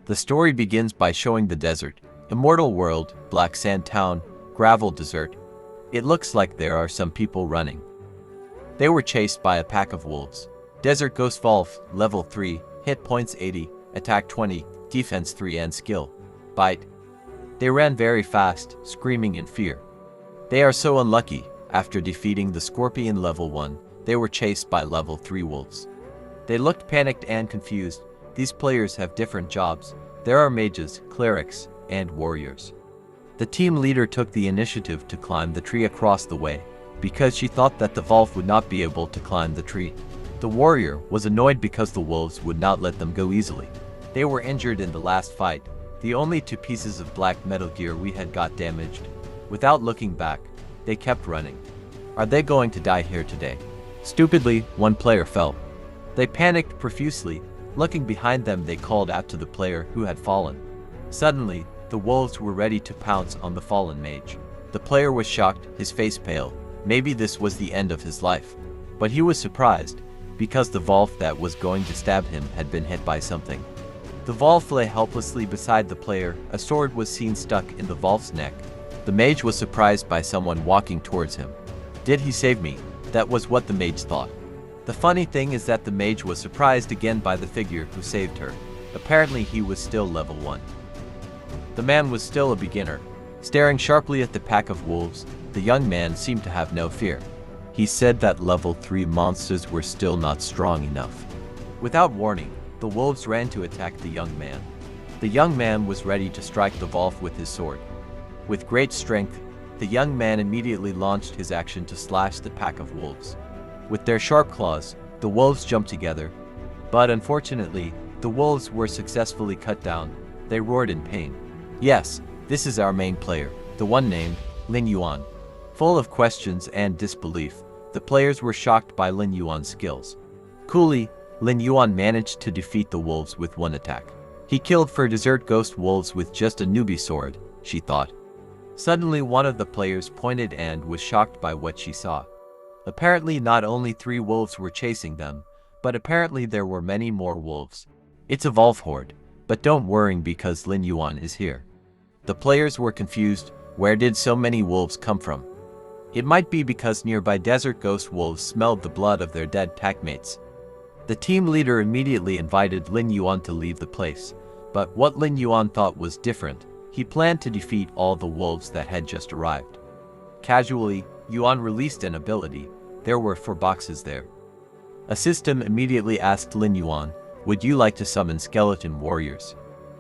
The story begins by showing the desert, immortal world, black sand town, gravel desert. It looks like there are some people running. They were chased by a pack of wolves. Desert Ghost Wolf, level 3, hit points 80, attack 20, defense 3 and skill. Bite. They ran very fast, screaming in fear. They are so unlucky. After defeating the Scorpion level 1, they were chased by level 3 wolves. They looked panicked and confused. These players have different jobs. There are mages, clerics, and warriors. The team leader took the initiative to climb the tree across the way, because she thought that the wolf would not be able to climb the tree. The warrior was annoyed because the wolves would not let them go easily. They were injured in the last fight. The only 2 pieces of black metal gear we had got damaged. Without looking back, they kept running. Are they going to die here today? Stupidly, one player fell. They panicked profusely. Looking behind them, they called out to the player who had fallen. Suddenly, the wolves were ready to pounce on the fallen mage. The player was shocked, his face pale. Maybe this was the end of his life. But he was surprised, because the wolf that was going to stab him had been hit by something. The wolf lay helplessly beside the player. A sword was seen stuck in the wolf's neck. The mage was surprised by someone walking towards him. Did he save me? That was what the mage thought. The funny thing is that the mage was surprised again by the figure who saved her. Apparently he was still level 1. The man was still a beginner. Staring sharply at the pack of wolves, the young man seemed to have no fear. He said that level 3 monsters were still not strong enough. Without warning, the wolves ran to attack the young man. The young man was ready to strike the wolf with his sword. With great strength, the young man immediately launched his action to slash the pack of wolves. With their sharp claws, the wolves jumped together. But unfortunately, the wolves were successfully cut down. They roared in pain. Yes, this is our main player, the one named Lin Yuan. Full of questions and disbelief, the players were shocked by Lin Yuan's skills. Coolly, Lin Yuan managed to defeat the wolves with one attack. He killed 4 desert ghost wolves with just a newbie sword, she thought. Suddenly one of the players pointed and was shocked by what she saw. Apparently not only 3 wolves were chasing them, but apparently there were many more wolves. It's a wolf horde, but don't worry because Lin Yuan is here. The players were confused. Where did so many wolves come from? It might be because nearby desert ghost wolves smelled the blood of their dead packmates. The team leader immediately invited Lin Yuan to leave the place, but what Lin Yuan thought was different. He planned to defeat all the wolves that had just arrived. Casually, Yuan released an ability. There were 4 boxes there. A system immediately asked Lin Yuan, "Would you like to summon skeleton warriors?"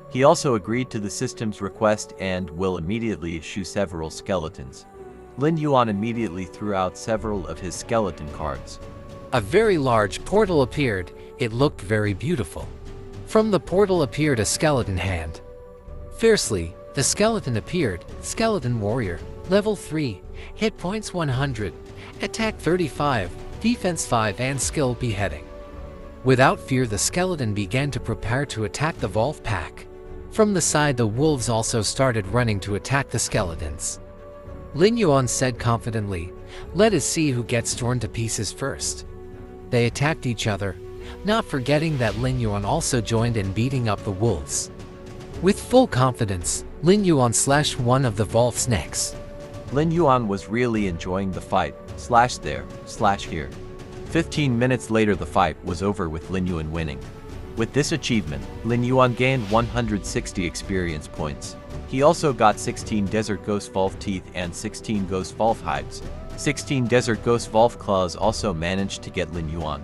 He also agreed to the system's request and will immediately issue several skeletons. Lin Yuan immediately threw out several of his skeleton cards. A very large portal appeared. It looked very beautiful. From the portal appeared a skeleton hand. Fiercely, the skeleton appeared. Skeleton warrior, level 3, hit points 100, attack 35, defense 5 and skill beheading. Without fear, the skeleton began to prepare to attack the wolf pack. From the side, the wolves also started running to attack the skeletons. Lin Yuan said confidently, "Let us see who gets torn to pieces first." They attacked each other, not forgetting that Lin Yuan also joined in beating up the wolves. With full confidence, Lin Yuan slashed one of the wolf's necks. Lin Yuan was really enjoying the fight. Slash there, slash here. 15 minutes later the fight was over with Lin Yuan winning. With this achievement, Lin Yuan gained 160 experience points. He also got 16 Desert Ghost Wolf teeth and 16 Ghost Wolf hides. 16 Desert Ghost Wolf claws also managed to get Lin Yuan.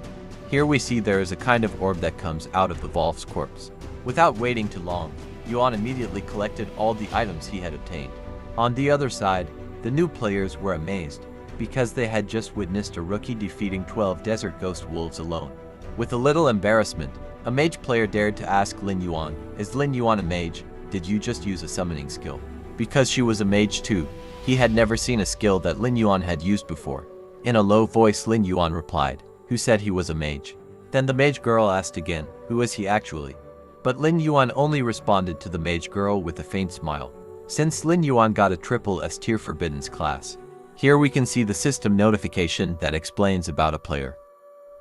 Here we see there is a kind of orb that comes out of the wolf's corpse. Without waiting too long, Yuan immediately collected all the items he had obtained. On the other side, the new players were amazed, because they had just witnessed a rookie defeating 12 Desert Ghost Wolves alone. With a little embarrassment, a mage player dared to ask Lin Yuan, "Is Lin Yuan a mage? Did you just use a summoning skill?" Because she was a mage too, he had never seen a skill that Lin Yuan had used before. In a low voice Lin Yuan replied, "Who said he was a mage?" Then the mage girl asked again, "Who is he actually?" But Lin Yuan only responded to the mage girl with a faint smile. Since Lin Yuan got a triple S tier Forbidden's class. Here we can see the system notification that explains about a player.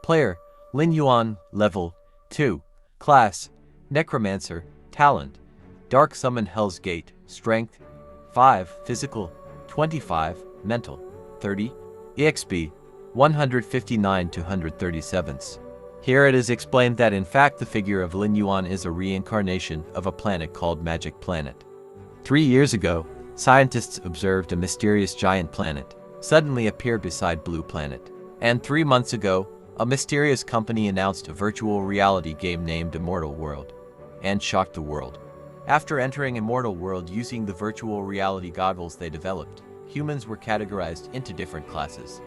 Player, Lin Yuan, level 2. Class, Necromancer, Talent: Dark Summon Hell's Gate. Strength: 5 physical, 25 mental, 30 exp, 159 to 137. Here it is explained that in fact the figure of Lin Yuan is a reincarnation of a planet called Magic Planet. 3 years ago, scientists observed a mysterious giant planet suddenly appear beside Blue Planet. And 3 months ago, a mysterious company announced a virtual reality game named Immortal World, and shocked the world. After entering Immortal World using the virtual reality goggles they developed, humans were categorized into different classes.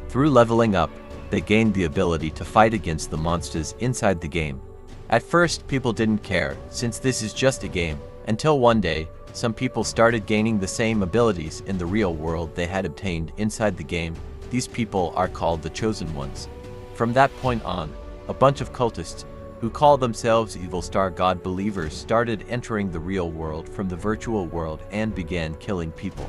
Through leveling up, they gained the ability to fight against the monsters inside the game. At first, people didn't care, since this is just a game, until one day, some people started gaining the same abilities in the real world they had obtained inside the game. These people are called the Chosen Ones. From that point on, a bunch of cultists, who call themselves Evil Star God believers, started entering the real world from the virtual world and began killing people.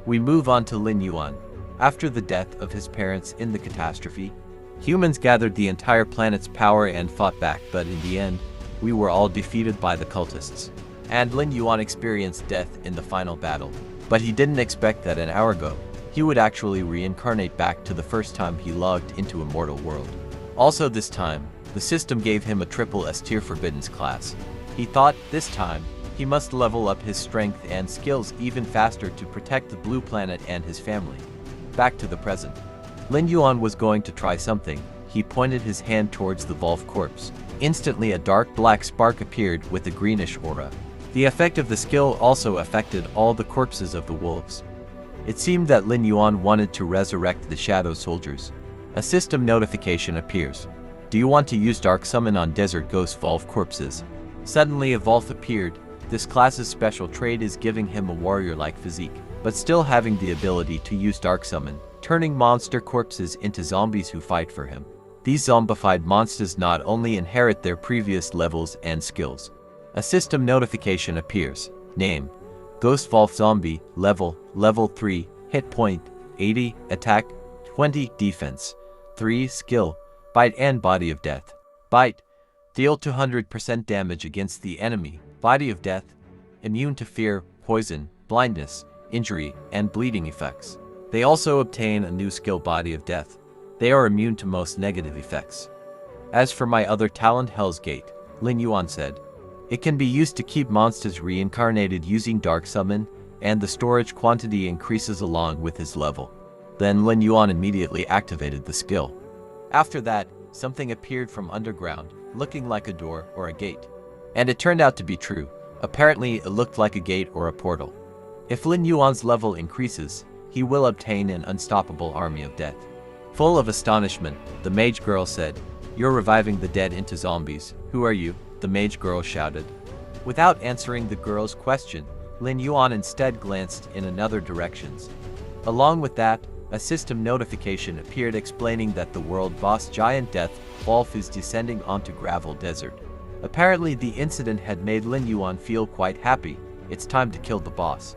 We move on to Lin Yuan. After the death of his parents in the catastrophe, humans gathered the entire planet's power and fought back, but in the end, we were all defeated by the cultists. And Lin Yuan experienced death in the final battle. But he didn't expect that an hour ago, he would actually reincarnate back to the first time he logged into Immortal World. Also this time, the system gave him a triple S tier Forbiddens class. He thought, this time, he must level up his strength and skills even faster to protect the Blue Planet and his family. Back to the present. Lin Yuan was going to try something. He pointed his hand towards the Wolf corpse. Instantly a dark black spark appeared with a greenish aura. The effect of the skill also affected all the corpses of the wolves. It seemed that Lin Yuan wanted to resurrect the Shadow Soldiers. A system notification appears. Do you want to use Dark Summon on Desert Ghost Wolf corpses? Suddenly a Wolf appeared. This class's special trait is giving him a warrior-like physique, but still having the ability to use Dark Summon, turning monster corpses into zombies who fight for him. These zombified monsters not only inherit their previous levels and skills. A system notification appears. Name: Ghost Wolf Zombie. Level 3. Hit point 80. Attack 20. Defense 3. Skill: Bite and Body of Death. Bite: deal 200% damage against the enemy. Body of Death: immune to fear, poison, blindness, injury, and bleeding effects. They also obtain a new skill, Body of Death. They are immune to most negative effects. As for my other talent, Hell's Gate, Lin Yuan said, it can be used to keep monsters reincarnated using Dark Summon, and the storage quantity increases along with his level. Then Lin Yuan immediately activated the skill. After that, something appeared from underground, looking like a door or a gate. And it turned out to be true. Apparently, it looked like a gate or a portal. If Lin Yuan's level increases, he will obtain an unstoppable army of death. Full of astonishment, the mage girl said, "You're reviving the dead into zombies. Who are you?" the mage girl shouted. Without answering the girl's question, Lin Yuan instead glanced in another directions. Along with that, a system notification appeared explaining that the world boss Giant Death Wolf is descending onto Gravel Desert. Apparently the incident had made Lin Yuan feel quite happy. It's time to kill the boss.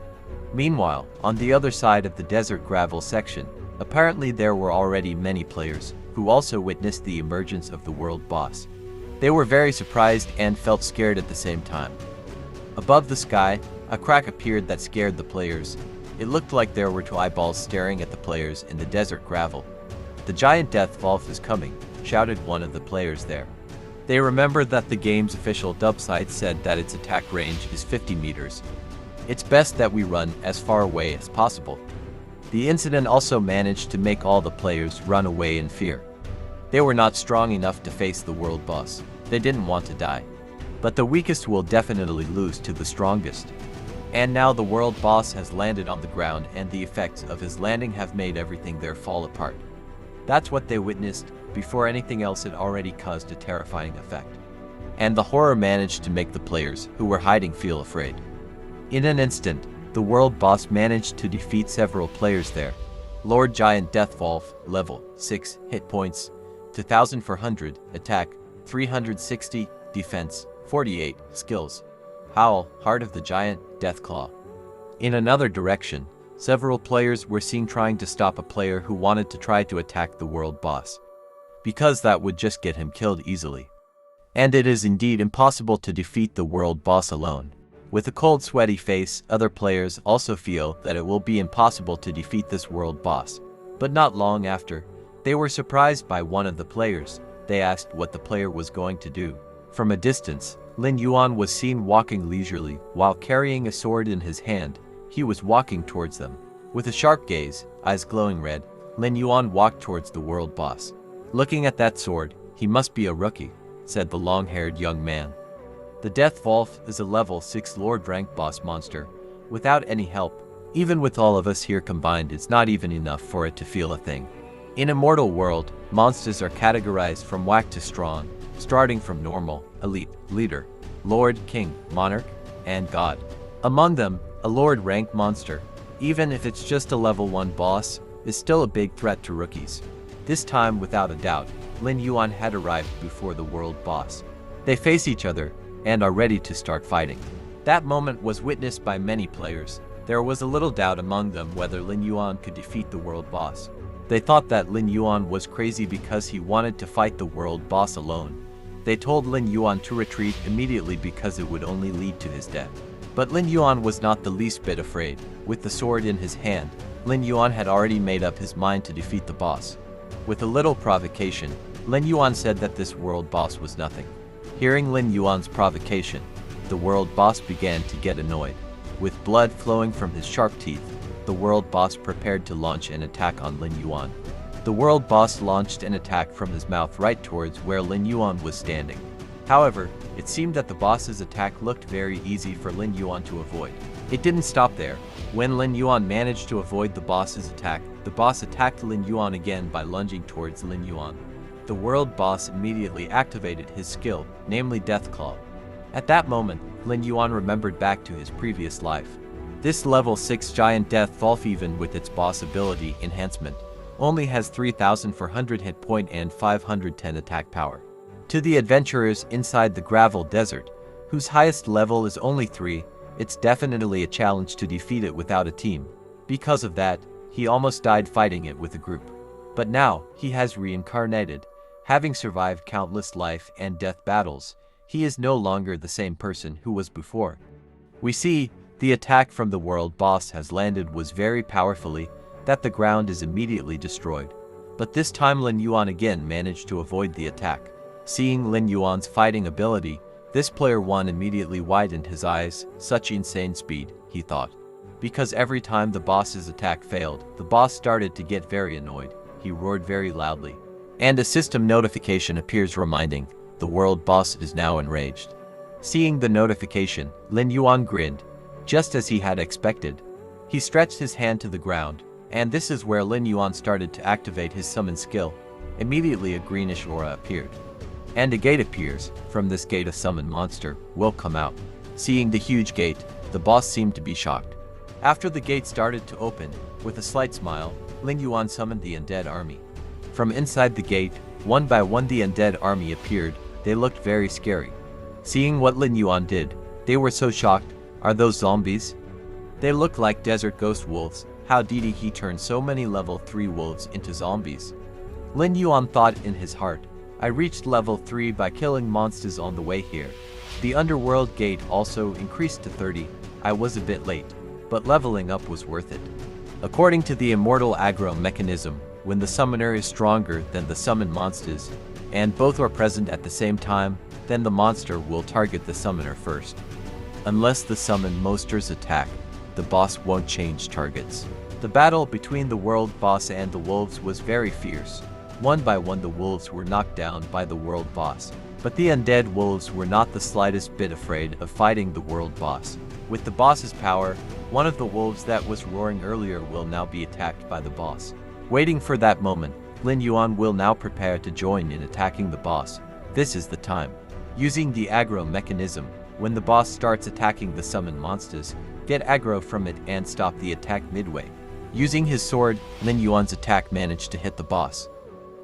Meanwhile, on the other side of the desert gravel section, apparently there were already many players who also witnessed the emergence of the world boss. They were very surprised and felt scared at the same time. Above the sky, a crack appeared that scared the players. It looked like there were two eyeballs staring at the players in the desert gravel. "The Giant Death Wolf is coming," shouted one of the players there. They remembered that the game's official dub site said that its attack range is 50 meters. It's best that we run as far away as possible. The incident also managed to make all the players run away in fear. They were not strong enough to face the world boss. They didn't want to die. But the weakest will definitely lose to the strongest. And now the world boss has landed on the ground, and the effects of his landing have made everything there fall apart. That's what they witnessed before anything else had already caused a terrifying effect. And the horror managed to make the players who were hiding feel afraid. In an instant, the world boss managed to defeat several players there. Lord Giant Death Wolf, level 6, hit points 2400, attack 360, defense 48, skills: Howl, Heart of the Giant, Death Claw. In another direction, several players were seen trying to stop a player who wanted to try to attack the world boss, because that would just get him killed easily. And it is indeed impossible to defeat the world boss alone. With a cold, sweaty face, other players also feel that it will be impossible to defeat this world boss. But not long after, they were surprised by one of the players. They asked what the player was going to do. From a distance, Lin Yuan was seen walking leisurely while carrying a sword in his hand. He was walking towards them. With a sharp gaze, eyes glowing red, Lin Yuan walked towards the world boss. Looking at that sword, he must be a rookie, said the long-haired young man. The Death Wolf is a level 6 Lord rank boss monster. Without any help, even with all of us here combined, it's not even enough for it to feel a thing. In Immortal World, monsters are categorized from whack to strong, starting from normal, elite, leader, lord, king, monarch, and god. Among them, a lord rank monster, even if it's just a level 1 boss, is still a big threat to rookies. This time, without a doubt, Lin Yuan had arrived before the world boss. They face each other and are ready to start fighting. That moment was witnessed by many players. There was a little doubt among them whether Lin Yuan could defeat the world boss. They thought that Lin Yuan was crazy because he wanted to fight the world boss alone. They told Lin Yuan to retreat immediately because it would only lead to his death. But Lin Yuan was not the least bit afraid. With the sword in his hand, Lin Yuan had already made up his mind to defeat the boss. With a little provocation, Lin Yuan said that this world boss was nothing. Hearing Lin Yuan's provocation, the world boss began to get annoyed. With blood flowing from his sharp teeth, the world boss prepared to launch an attack on Lin Yuan. The world boss launched an attack from his mouth right towards where Lin Yuan was standing. However, it seemed that the boss's attack looked very easy for Lin Yuan to avoid. It didn't stop there. When Lin Yuan managed to avoid the boss's attack, the boss attacked Lin Yuan again by lunging towards Lin Yuan. The world boss immediately activated his skill, namely Death Claw. At that moment, Lin Yuan remembered back to his previous life. This level 6 giant Death Wolf, even with its boss ability enhancement, only has 3,400 hit point and 510 attack power. To the adventurers inside the gravel desert, whose highest level is only 3, it's definitely a challenge to defeat it without a team. Because of that, he almost died fighting it with a group. But now, he has reincarnated. Having survived countless life and death battles, he is no longer the same person who was before. We see, the attack from the world boss has landed was very powerfully, that the ground is immediately destroyed. But this time Lin Yuan again managed to avoid the attack. Seeing Lin Yuan's fighting ability, this player 1 immediately widened his eyes. Such insane speed, he thought. Because every time the boss's attack failed, the boss started to get very annoyed. He roared very loudly. And a system notification appears reminding, the world boss is now enraged. Seeing the notification, Lin Yuan grinned, just as he had expected. He stretched his hand to the ground, and this is where Lin Yuan started to activate his summon skill. Immediately a greenish aura appeared. And a gate appears. From this gate a summon monster will come out. Seeing the huge gate, the boss seemed to be shocked. After the gate started to open, with a slight smile, Lin Yuan summoned the undead army. From inside the gate, one by one the undead army appeared. They looked very scary. Seeing what Lin Yuan did, they were so shocked. Are those zombies? They look like desert ghost wolves. How did he turn so many level 3 wolves into zombies? Lin Yuan thought in his heart, I reached level 3 by killing monsters on the way here. The underworld gate also increased to 30. I was a bit late, but leveling up was worth it. According to the immortal aggro mechanism, when the summoner is stronger than the summoned monsters, and both are present at the same time, then the monster will target the summoner first. Unless the summoned monsters attack, the boss won't change targets. The battle between the world boss and the wolves was very fierce. One by one the wolves were knocked down by the world boss, but the undead wolves were not the slightest bit afraid of fighting the world boss. With the boss's power, one of the wolves that was roaring earlier will now be attacked by the boss. Waiting for that moment, Lin Yuan will now prepare to join in attacking the boss. This is the time. Using the aggro mechanism, when the boss starts attacking the summoned monsters, get aggro from it and stop the attack midway. Using his sword, Lin Yuan's attack managed to hit the boss.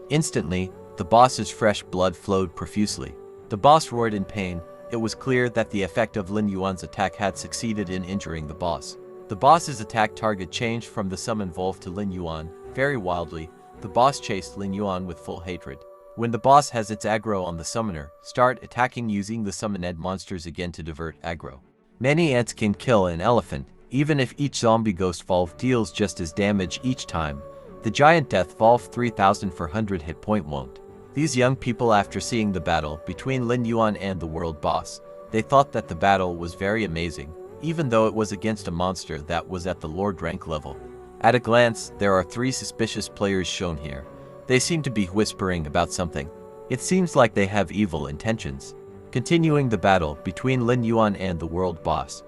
Instantly, the boss's fresh blood flowed profusely. The boss roared in pain. It was clear that the effect of Lin Yuan's attack had succeeded in injuring the boss. The boss's attack target changed from the summoned wolf to Lin Yuan. Very wildly, the boss chased Lin Yuan with full hatred. When the boss has its aggro on the summoner, start attacking using the summoned monsters again to divert aggro. Many ants can kill an elephant, even if each zombie ghost valve deals just as damage each time. The giant death valve 3400 hit point won't. These young people, after seeing the battle between Lin Yuan and the world boss, they thought that the battle was very amazing, even though it was against a monster that was at the Lord rank level. At a glance, there are 3 suspicious players shown here. They seem to be whispering about something. It seems like they have evil intentions. Continuing the battle between Lin Yuan and the world boss.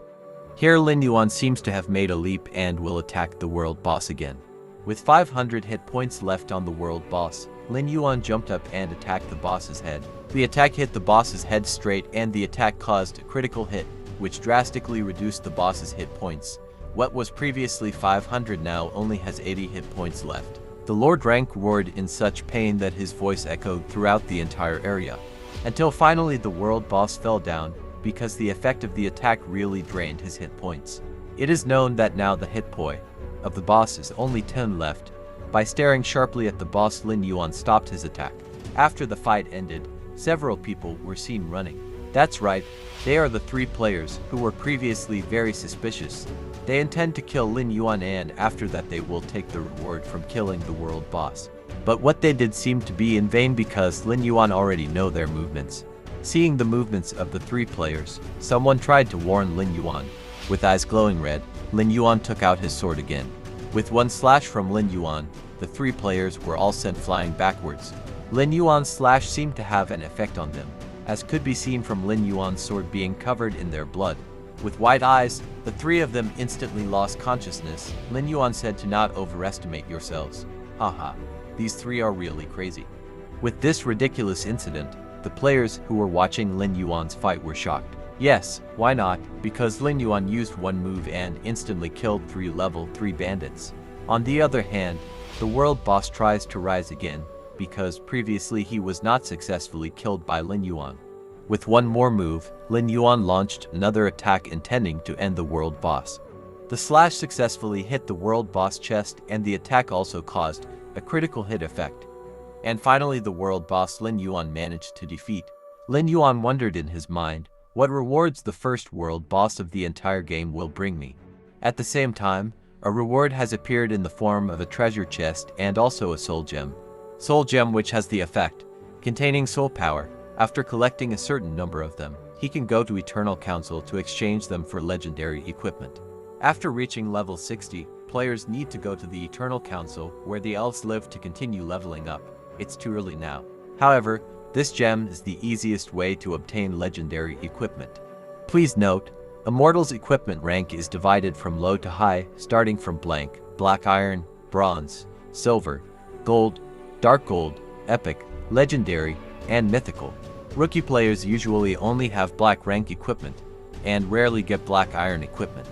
Here Lin Yuan seems to have made a leap and will attack the world boss again. With 500 hit points left on the world boss, Lin Yuan jumped up and attacked the boss's head. The attack hit the boss's head straight, and the attack caused a critical hit, which drastically reduced the boss's hit points. What was previously 500 now only has 80 hit points left. The Lord rank roared in such pain that his voice echoed throughout the entire area, until finally the world boss fell down because the effect of the attack really drained his hit points. It is known that now the hit point of the boss is only 10 left. By staring sharply at the boss, Lin Yuan stopped his attack. After the fight ended, several people were seen running. That's right, they are the 3 players who were previously very suspicious. They intend to kill Lin Yuan, and after that they will take the reward from killing the world boss. But what they did seemed to be in vain because Lin Yuan already know their movements. Seeing the movements of the 3 players, someone tried to warn Lin Yuan. With eyes glowing red, Lin Yuan took out his sword again. With one slash from Lin Yuan, the 3 players were all sent flying backwards. Lin Yuan's slash seemed to have an effect on them, as could be seen from Lin Yuan's sword being covered in their blood. With wide eyes, the 3 of them instantly lost consciousness. Lin Yuan said to not overestimate yourselves. Haha, these 3 are really crazy. With this ridiculous incident, the players who were watching Lin Yuan's fight were shocked. Yes, why not? Because Lin Yuan used one move and instantly killed 3 level 3 bandits. On the other hand, the world boss tries to rise again, because previously he was not successfully killed by Lin Yuan. With one more move, Lin Yuan launched another attack intending to end the world boss. The slash successfully hit the world boss chest, and the attack also caused a critical hit effect. And finally the world boss Lin Yuan managed to defeat. Lin Yuan wondered in his mind, what rewards the first world boss of the entire game will bring me. At the same time, a reward has appeared in the form of a treasure chest and also a soul gem. Soul gem, which has the effect containing soul power. After collecting a certain number of them, he can go to Eternal Council to exchange them for legendary equipment. After reaching level 60, players need to go to the Eternal Council where the elves live to continue leveling up. It's too early now. However, this gem is the easiest way to obtain legendary equipment. Please note, Immortal's equipment rank is divided from low to high, starting from blank, black iron, bronze, silver, gold, dark gold, epic, legendary, and mythical. Rookie players usually only have black rank equipment, and rarely get black iron equipment.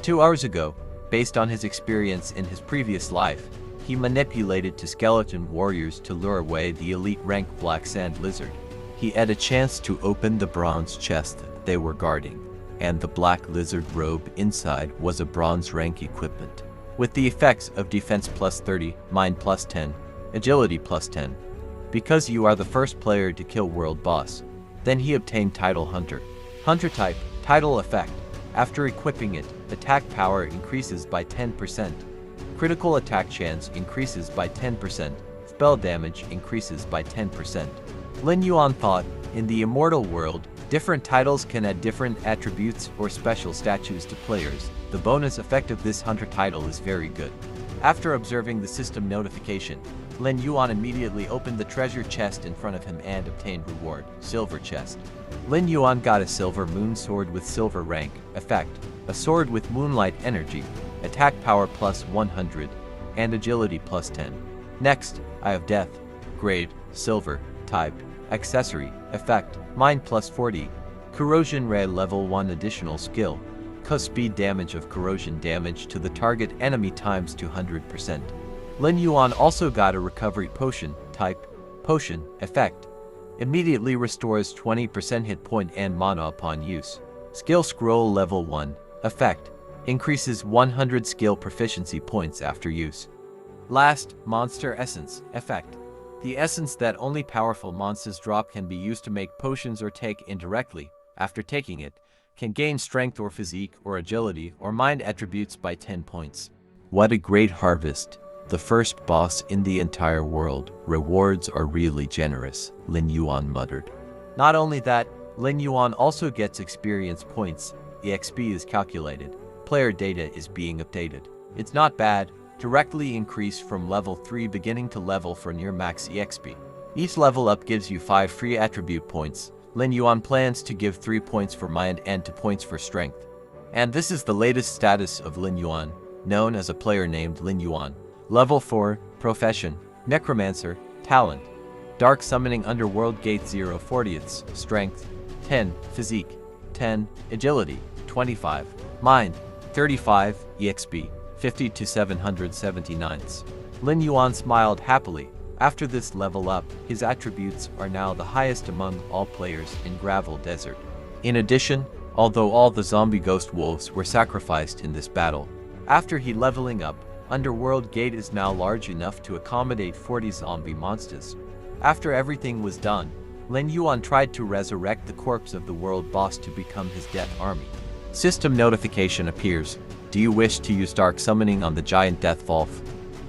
2 hours ago, based on his experience in his previous life, he manipulated 2 skeleton warriors to lure away the elite rank black sand lizard. He had a chance to open the bronze chest they were guarding, and the black lizard robe inside was a bronze rank equipment, with the effects of defense plus 30, mind plus 10, agility plus 10. Because you are the first player to kill world boss, then he obtained title hunter. Hunter type, title effect. After equipping it, attack power increases by 10%. Critical attack chance increases by 10%. Spell damage increases by 10%. Lin Yuan thought, in the immortal world, different titles can add different attributes or special statues to players. The bonus effect of this hunter title is very good. After observing the system notification, Lin Yuan immediately opened the treasure chest in front of him and obtained reward, silver chest. Lin Yuan got a silver moon sword with silver rank, effect, a sword with moonlight energy, attack power plus 100, and agility plus 10. Next, I have death, grade, silver, type, accessory, effect, mind plus 40, corrosion ray level 1 additional skill, cause speed damage of corrosion damage to the target enemy times 200%. Lin Yuan also got a recovery potion, type, potion, effect, immediately restores 20% hit point and mana upon use. Skill scroll level 1, effect, increases 100 skill proficiency points after use. Last, monster essence, effect. The essence that only powerful monsters drop can be used to make potions or take indirectly. After taking it, can gain strength or physique or agility or mind attributes by 10 points. What a great harvest. The first boss in the entire world. Rewards are really generous, Lin Yuan muttered. Not only that, Lin Yuan also gets experience points. EXP is calculated. Player data is being updated. It's not bad. Directly increase from level 3 beginning to level for near max EXP. Each level up gives you 5 free attribute points. Lin Yuan plans to give 3 points for mind and 2 points for strength. And this is the latest status of Lin Yuan, known as a player named Lin Yuan. Level 4, Profession, Necromancer, Talent, Dark Summoning Underworld Gate 0 40ths, Strength, 10, Physique, 10, Agility, 25, Mind, 35, EXP, 50 to 779s. Lin Yuan smiled happily. After this level up, his attributes are now the highest among all players in Gravel Desert. In addition, although all the zombie ghost wolves were sacrificed in this battle, after he leveling up, Underworld Gate is now large enough to accommodate 40 zombie monsters. After everything was done, Lin Yuan tried to resurrect the corpse of the world boss to become his death army. System notification appears. Do you wish to use Dark Summoning on the giant Death Valve?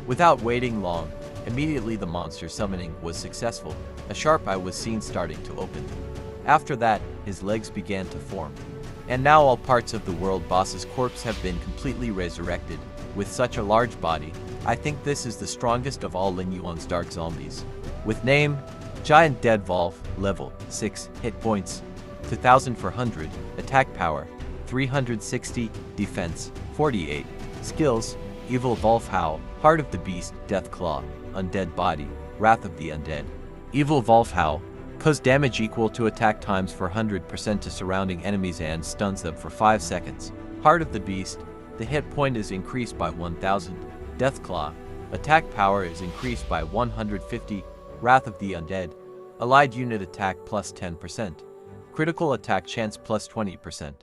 Without waiting long, immediately the monster summoning was successful. A sharp eye was seen starting to open. After that, his legs began to form. And now all parts of the world boss's corpse have been completely resurrected. With such a large body, I think this is the strongest of all Lin Yuan's dark zombies. With name, Giant Dead Valve, level 6, hit points, 2400, attack power, 360, defense, 48, skills, Evil Valve Howl, Heart of the Beast, Death Claw, Undead Body, Wrath of the Undead. Evil Valve Howl, cause damage equal to attack times for 100% to surrounding enemies and stuns them for 5 seconds. Heart of the Beast, the hit point is increased by 1000. Death Claw, attack power is increased by 150. Wrath of the Undead, allied unit attack plus 10%. Critical attack chance plus 20%.